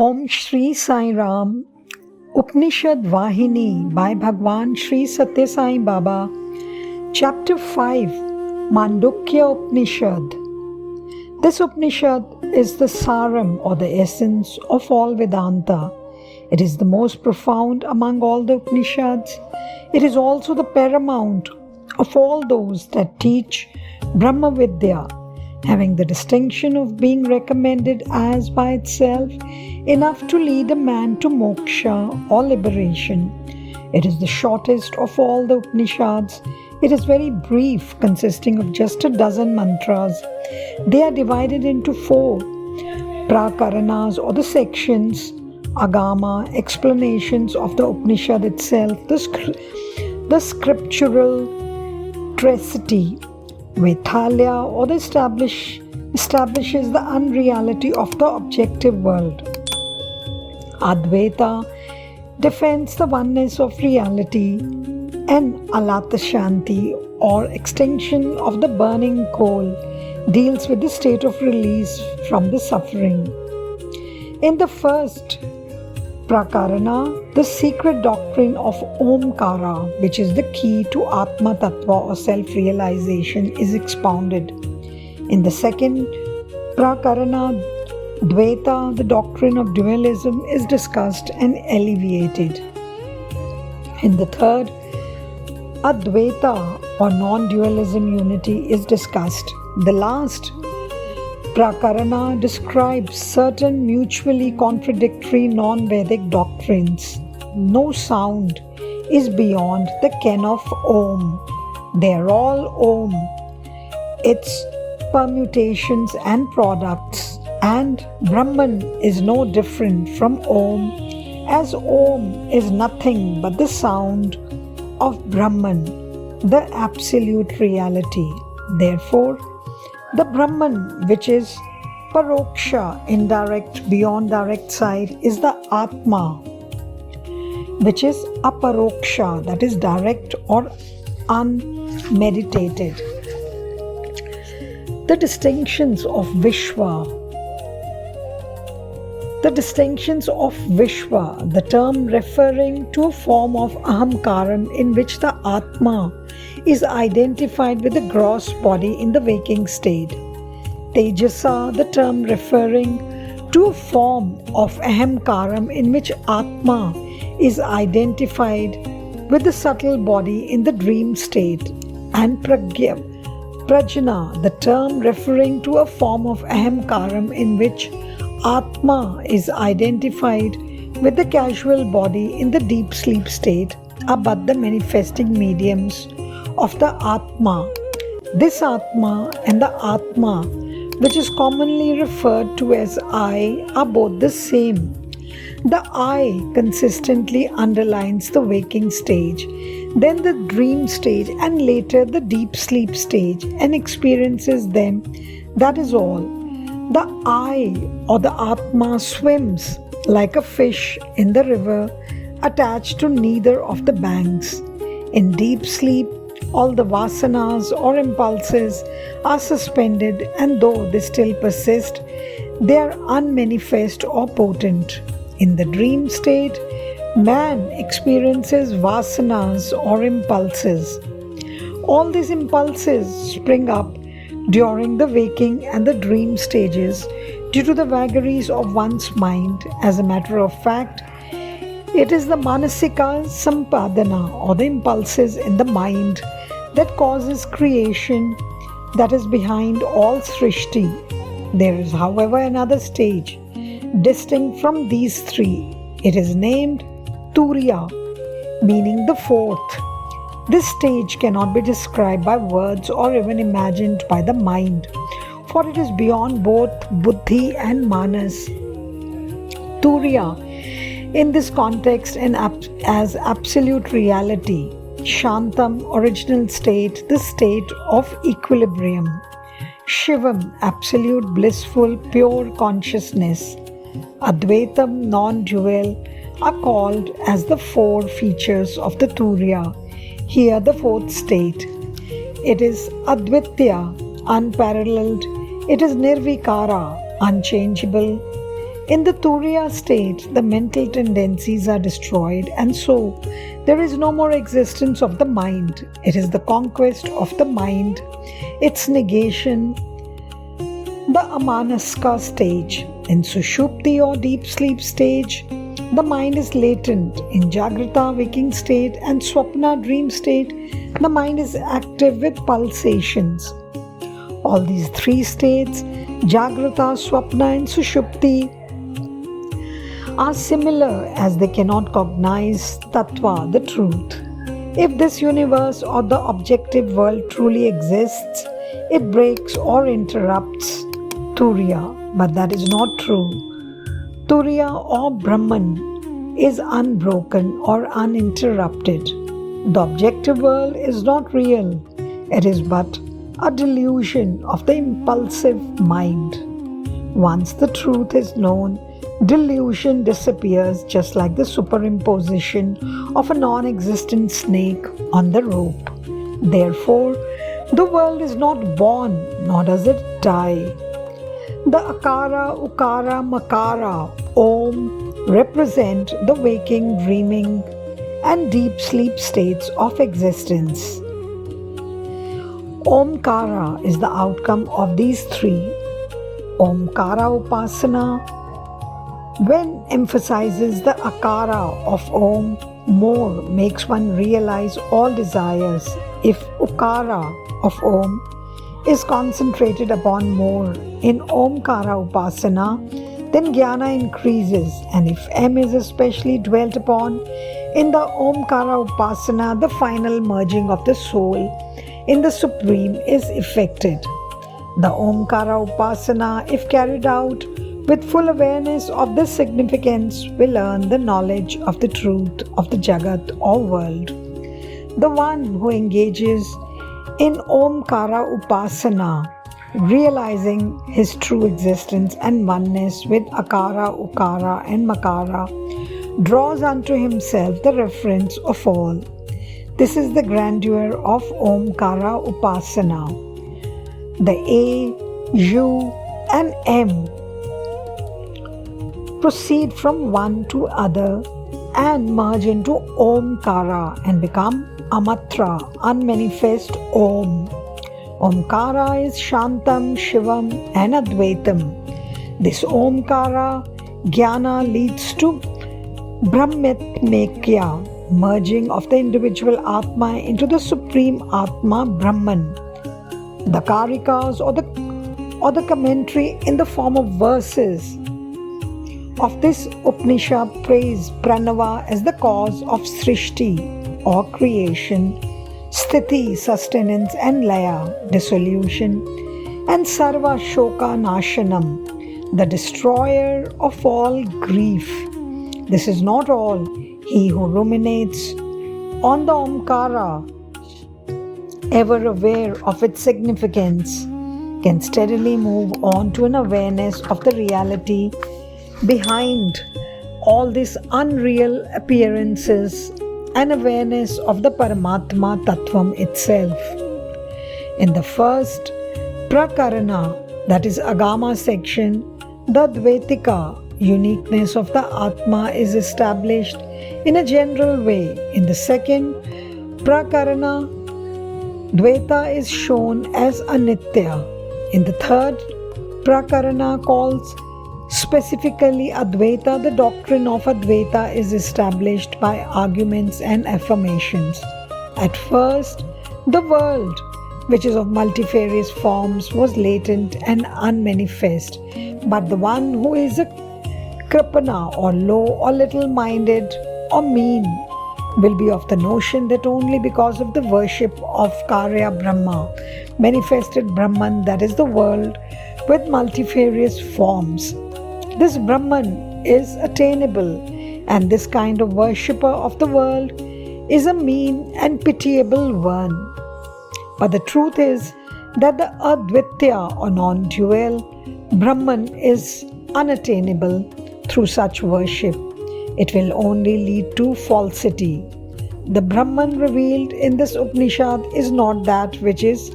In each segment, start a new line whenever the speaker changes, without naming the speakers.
Om Shri Sai Ram, Upanishad Vahini by Bhagwan Shri Satya Sai Baba, Chapter 5, Mandukya Upanishad. This Upanishad is the saram or the essence of all Vedanta. It is the most profound among all the Upanishads. It is also the paramount of all those that teach Brahma Vidya, having the distinction of being recommended as by itself enough to lead a man to moksha or liberation. It is the shortest of all the Upanishads. It is very brief, consisting of just a dozen mantras. They are divided into 4 prakaranas or the sections, agama, explanations of the Upanishad itself, the scriptural treatise, Vaithalya, or the establishes the unreality of the objective world. Advaita defends the oneness of reality, and Alata Shanti, or extinction of the burning coal, deals with the state of release from the suffering. In the first prakarana, the secret doctrine of Omkara, which is the key to Atma Tattva or self-realization, is expounded. In the second prakarana, Dvaita, the doctrine of dualism, is discussed and alleviated. In the third, Advaita or non-dualism unity is discussed. The last prakarana describes certain mutually contradictory non-Vedic doctrines. No sound is beyond the ken of Om. They are all Om, its permutations and products, and Brahman is no different from Om, as Om is nothing but the sound of Brahman, the absolute reality. Therefore, the Brahman, which is Paroksha, indirect, beyond direct side, is the Atma, which is Aparoksha, that is direct or unmeditated. The distinctions of Vishwa. The distinctions of Vishwa, the term referring to a form of Ahamkaram in which the Atma is identified with the gross body in the waking state. Tejasa, the term referring to a form of Ahamkaram in which Atma is identified with the subtle body in the dream state. And Prajna, the term referring to a form of Ahamkaram in which Atma is identified with the casual body in the deep sleep state, are but the manifesting mediums of the Atma. This Atma and the Atma, which is commonly referred to as I, are both the same. The I consistently underlines the waking stage, then the dream stage, and later the deep sleep stage, and experiences them. That is all. The I or the Atma swims like a fish in the river, attached to neither of the banks. In deep sleep, all the vasanas or impulses are suspended, and though they still persist, they are unmanifest or potent. In the dream state, man experiences vasanas or impulses. All these impulses spring up during the waking and the dream stages due to the vagaries of one's mind. As a matter of fact, it is the manasika sampadana or the impulses in the mind that causes creation, that is behind all srishti. There is, however, another stage distinct from these 3. It is named Turiya, meaning the 4th. This stage cannot be described by words or even imagined by the mind, for it is beyond both buddhi and manas. Turiya, in this context and as absolute reality, Shantam, original state, the state of equilibrium. Shivam, absolute blissful pure consciousness. Advaitam, non-dual, are called as the 4 features of the Turiya. Here the 4th state. It is Advitya, unparalleled. It is Nirvikara, unchangeable. In the Turiya state, the mental tendencies are destroyed, and so there is no more existence of the mind. It is the conquest of the mind, its negation, the Amanaska stage. In Sushupti or deep sleep stage, the mind is latent. In Jagrata waking state and Swapna dream state, the mind is active with pulsations. All these three states, Jagrata, Swapna and Sushupti, are similar as they cannot cognize Tattva, the truth. If this universe or the objective world truly exists, it breaks or interrupts Turiya, but that is not true. Turiya or Brahman is unbroken or uninterrupted. The objective world is not real, it is but a delusion of the impulsive mind. Once the truth is known, delusion disappears just like the superimposition of a non-existent snake on the rope. Therefore, the world is not born, nor does it die. The Akara, Ukara, Makara, Om represent the waking, dreaming, and deep sleep states of existence. Omkara is the outcome of these three. Omkara Upasana, when emphasizes the Akara of Om more, makes one realize all desires. If Ukara of Om is concentrated upon more in Omkara Upasana, then Jnana increases, and if M is especially dwelt upon in the Omkara Upasana, the final merging of the soul in the Supreme is effected. The Omkara Upasana, if carried out with full awareness of this significance, will earn the knowledge of the truth of the Jagat or world. The one who engages in Omkara Upasana, realizing his true existence and oneness with Akara, Ukara and Makara, draws unto himself the reference of all. This is the grandeur of Omkara Upasana. The A, U and M proceed from one to other and merge into Omkara and become Amatra, unmanifest Om. Omkara is Shantam, Shivam and Advaitam. This Omkara Jnana leads to Brahmatmekya, merging of the individual Atma into the Supreme Atma Brahman. The Karikas or the commentary in the form of verses of this Upanishad praise Pranava as the cause of Srishti or creation, Sthiti, sustenance and Laya, dissolution, and Sarva Shoka Nashanam, the destroyer of all grief. This is not all. He who ruminates on the Omkara, ever aware of its significance, can steadily move on to an awareness of the reality behind all these unreal appearances and awareness of the Paramatma Tattvam itself. In the first Prakarana, that is Agama section, the Dvaitika uniqueness of the Atma is established in a general way. In the second Prakarana, Dvaita is shown as Anitya. In the third Prakarana calls specifically Advaita, the doctrine of Advaita is established by arguments and affirmations. At first, the world, which is of multifarious forms, was latent and unmanifest. But the one who is a Kripana or low or little-minded or mean will be of the notion that only because of the worship of Karya Brahma, manifested Brahman, that is the world with multifarious forms, this Brahman is attainable, and this kind of worshipper of the world is a mean and pitiable one. But the truth is that the Advitya or non-dual Brahman is unattainable through such worship. It will only lead to falsity. The Brahman revealed in this Upanishad is not that which is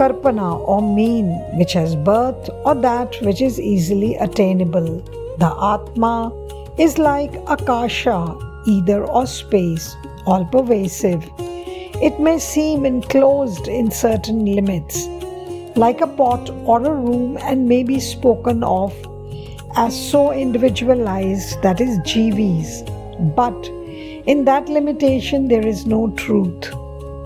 karpana or mean, which has birth, or that which is easily attainable. The Atma is like Akasha, ether or space, all pervasive. It may seem enclosed in certain limits, like a pot or a room, and may be spoken of as so individualized, that is jivis. But in that limitation there is no truth.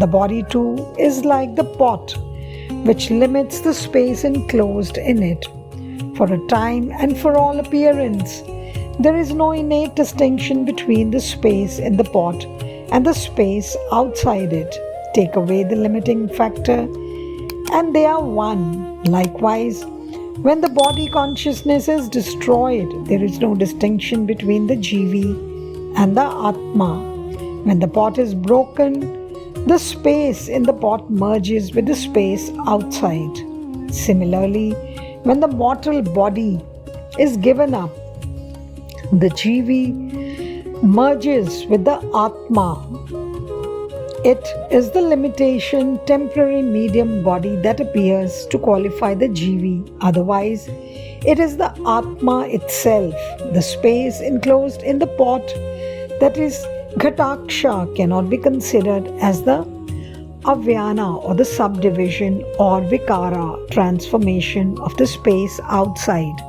The body too is like the pot, which limits the space enclosed in it. For a time and for all appearance, there is no innate distinction between the space in the pot and the space outside it. Take away the limiting factor, and they are one. Likewise, when the body consciousness is destroyed, there is no distinction between the jivi and the Atma. When the pot is broken, the space in the pot merges with the space outside. Similarly, when the mortal body is given up, the jivi merges with the Atma. It is the limitation, temporary medium body that appears to qualify the jivi. Otherwise, it is the Atma itself. The space enclosed in the pot, that is Ghataksha, cannot be considered as the Avyana or the subdivision or Vikara, transformation of the space outside,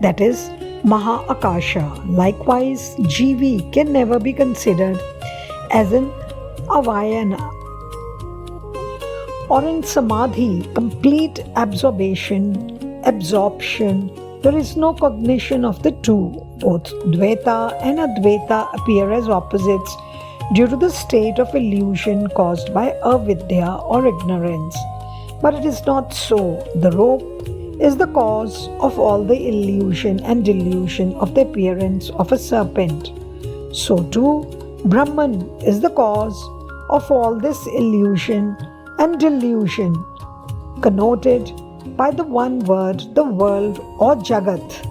that is Maha-Akasha. Likewise, jivi can never be considered as an Avayana or in Samadhi, complete absorption. There is no cognition of the two. Both Dvaita and Advaita appear as opposites due to the state of illusion caused by avidya or ignorance. But it is not so. The rope is the cause of all the illusion and delusion of the appearance of a serpent. So too, Brahman is the cause of all this illusion and delusion, connoted by the one word, the world or Jagat.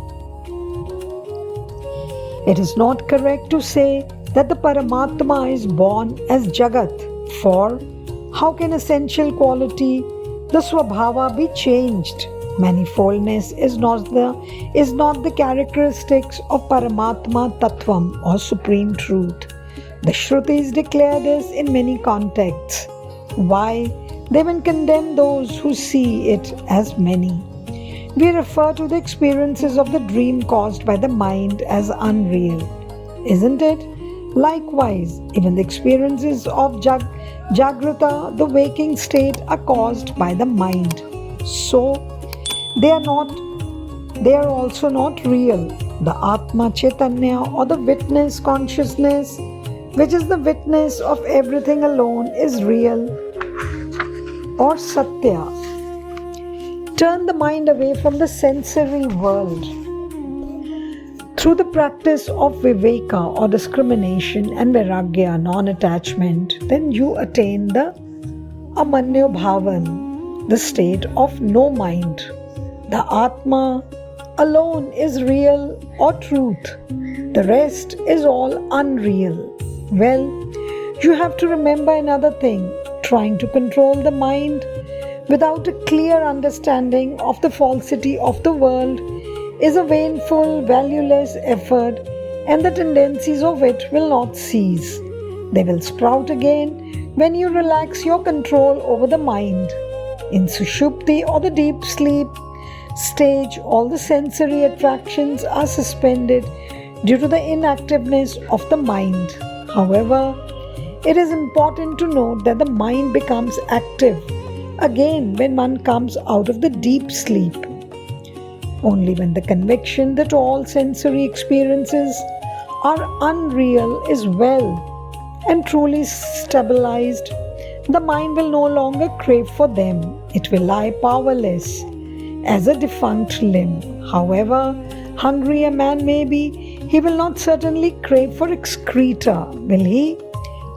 It is not correct to say that the Paramatma is born as Jagat, for how can essential quality, the Swabhava, be changed? Manifoldness is not the characteristics of Paramatma Tattvam or Supreme Truth. The Shrutis declare this in many contexts. Why? They will condemn those who see it as many. We refer to the experiences of the dream caused by the mind as unreal, isn't it? Likewise, even the experiences of Jagrata, the waking state, are caused by the mind. So, they are also not real. The Atma Chaitanya or the witness consciousness, which is the witness of everything alone, is real or Satya. Turn the mind away from the sensory world. Through the practice of Viveka or discrimination and Vairagya, non-attachment, then you attain the Amanyo Bhavan, the state of no mind. The Atma alone is real or truth. The rest is all unreal. Well, you have to remember another thing. Trying to control the mind without a clear understanding of the falsity of the world is a vainful, valueless effort, and the tendencies of it will not cease. They will sprout again when you relax your control over the mind. In Sushupti or the deep sleep stage, all the sensory attractions are suspended due to the inactiveness of the mind. However, it is important to note that the mind becomes active again when one comes out of the deep sleep. Only when the conviction that all sensory experiences are unreal is well and truly stabilized, the mind will no longer crave for them. It will lie powerless as a defunct limb. However hungry a man may be, he will not certainly crave for excreta, will he?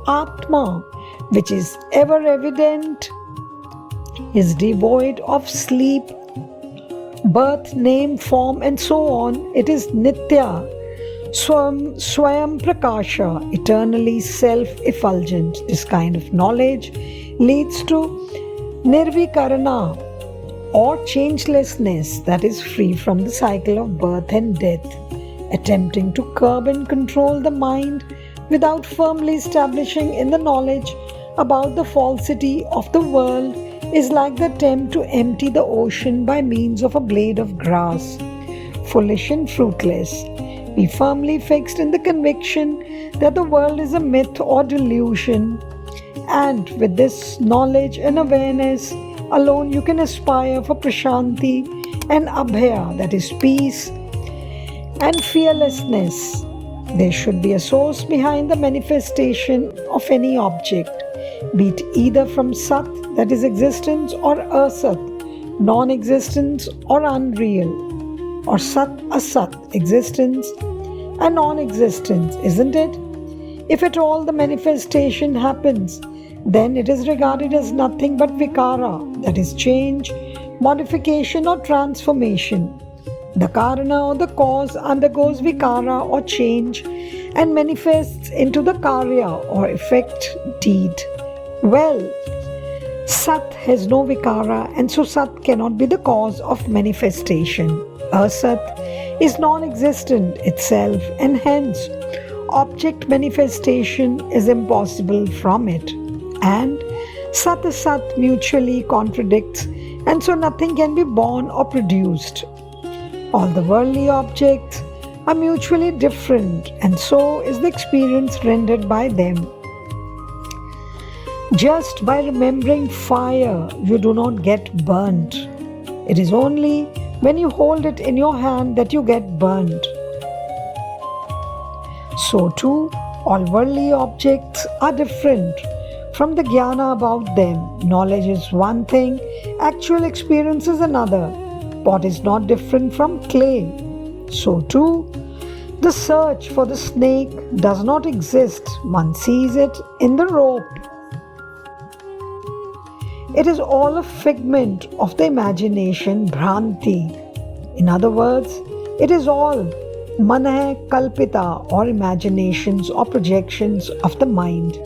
Atma, which is ever evident, is devoid of sleep, birth, name, form, and so on. It is Nitya, Swayam Prakasha, eternally self-effulgent. This kind of knowledge leads to Nirvikarana, or changelessness, that is free from the cycle of birth and death. Attempting to curb and control the mind without firmly establishing in the knowledge about the falsity of the world is like the attempt to empty the ocean by means of a blade of grass, foolish and fruitless. Be firmly fixed in the conviction that the world is a myth or delusion, and with this knowledge and awareness alone you can aspire for prashanti and abhaya, that is peace and fearlessness. There should be a source behind the manifestation of any object, be it either from Sat, that is existence, or Asat, non-existence or unreal, or Sat Asat, existence and non-existence, isn't it? If at all the manifestation happens, then it is regarded as nothing but vikara, that is change, modification or transformation. The karana or the cause undergoes vikara or change and manifests into the karya or effect, deed. Well, Sat has no vikara and so Sat cannot be the cause of manifestation. Asat is non-existent itself and hence object manifestation is impossible from it. And Sat Asat mutually contradicts and so nothing can be born or produced. All the worldly objects are mutually different and so is the experience rendered by them. Just by remembering fire, you do not get burnt. It is only when you hold it in your hand that you get burnt. So too, all worldly objects are different from the jnana about them. Knowledge is one thing, actual experience is another. Pot is not different from clay. So too, the search for the snake does not exist. One sees it in the rope. It is all a figment of the imagination, bhranti. In other words, it is all manah kalpita or imaginations or projections of the mind.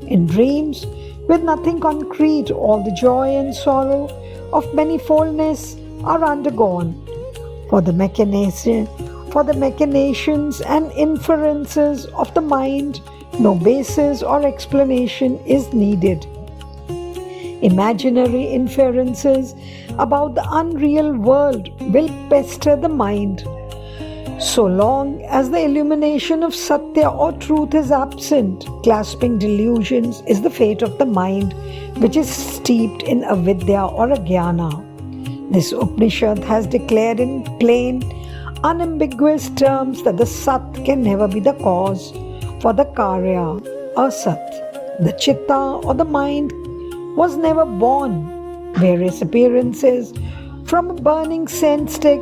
In dreams, with nothing concrete, all the joy and sorrow of manifoldness are undergone. For the machinations and inferences of the mind, no basis or explanation is needed. Imaginary inferences about the unreal world will pester the mind. So long as the illumination of Satya or truth is absent, clasping delusions is the fate of the mind which is steeped in avidya or ajnana. This Upanishad has declared in plain, unambiguous terms that the Sat can never be the cause for the Karya, Asat. The Chitta or the mind was never born. Various appearances from a burning scent stick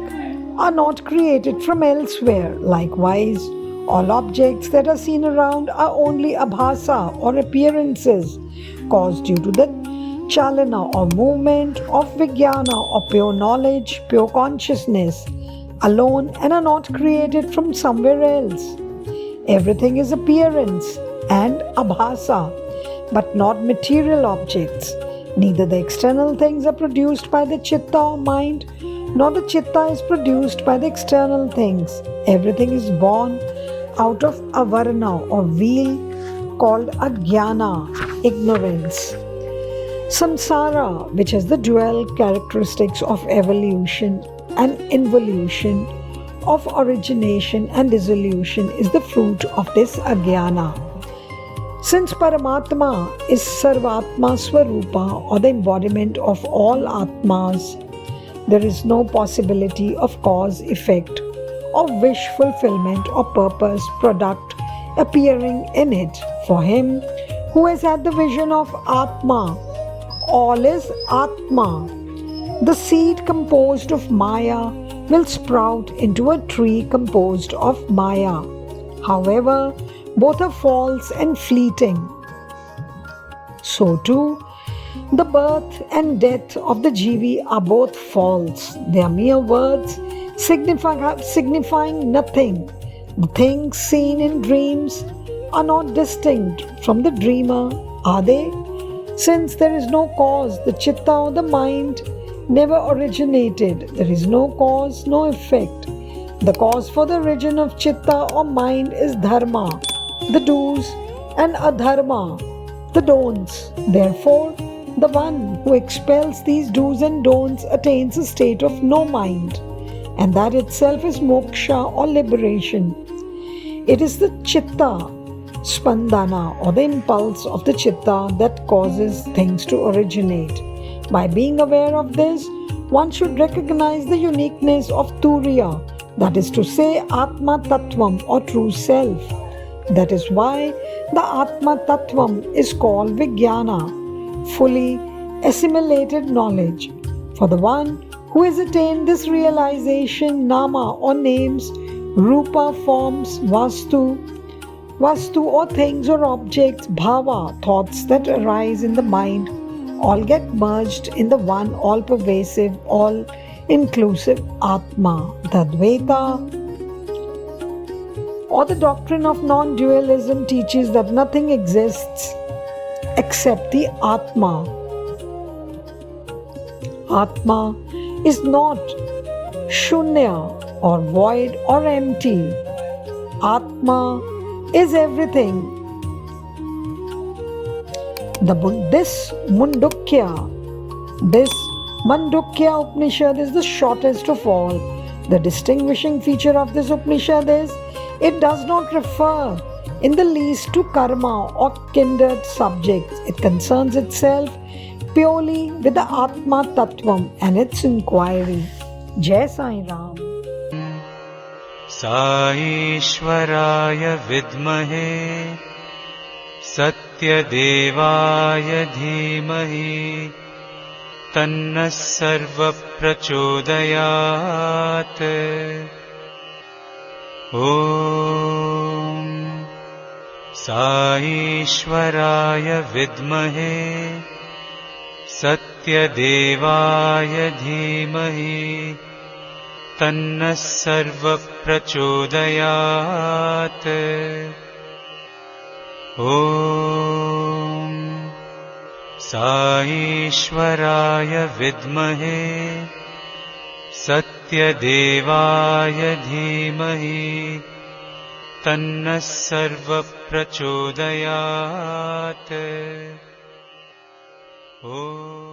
are not created from elsewhere. Likewise, all objects that are seen around are only abhasa or appearances caused due to the chalana or movement of vijnana or pure knowledge, pure consciousness alone and are not created from somewhere else. Everything is appearance and abhasa, but not material objects. Neither the external things are produced by the chitta or mind, nor the chitta is produced by the external things. Everything is born out of avarna or wheel called ajnana, ignorance. Samsara, which has the dual characteristics of evolution and involution, of origination and dissolution, is the fruit of this ajnana. Since Paramatma is Sarvatma Swarupa or the embodiment of all Atmas, there is no possibility of cause, effect, or wish fulfillment or purpose, product appearing in it. For him who has had the vision of Atma, all is Atma. The seed composed of Maya will sprout into a tree composed of Maya. However, both are false and fleeting. So too, the birth and death of the Jivi are both false. They are mere words signifying nothing. The things seen in dreams are not distinct from the dreamer, are they? Since there is no cause, the chitta or the mind never originated. There is no cause, no effect. The cause for the origin of chitta or mind is dharma, the do's, and adharma, the don'ts. Therefore, the one who expels these do's and don'ts attains a state of no mind, and that itself is moksha or liberation. It is the chitta, spandana, or the impulse of the chitta that causes things to originate. By being aware of this, one should recognize the uniqueness of Turiya, that is to say, Atma Tattvam or true self. That is why the Atma Tattvam is called Vijnana, fully assimilated knowledge. For the one who has attained this realization, Nama or names, Rupa forms, Vastu or things or objects, Bhava thoughts that arise in the mind, all get merged in the one all-pervasive, all-inclusive Atma. The Advaita or the doctrine of non-dualism teaches that nothing exists except the Atma. Atma is not shunya or void or empty. Atma is everything. This Mandukya Upanishad is the shortest of all. The distinguishing feature of this Upanishad is it does not refer in the least to karma or kindred subjects. It concerns itself purely with the Atma Tattvam and its inquiry. Jai Sai Ram.
Sa Ishwaraya Vidmahe Satyadevaya Dhimahi Tanna Sarva Prachodayat. Om Sa Ishwaraya Vidmahe Satyadevaya Dhimahi Tanna Sarva Prachodayat. Om Sa Ishwaraya Vidmahe Satyadevaya Dhimahi Tanna Sarva Prachodayat. Om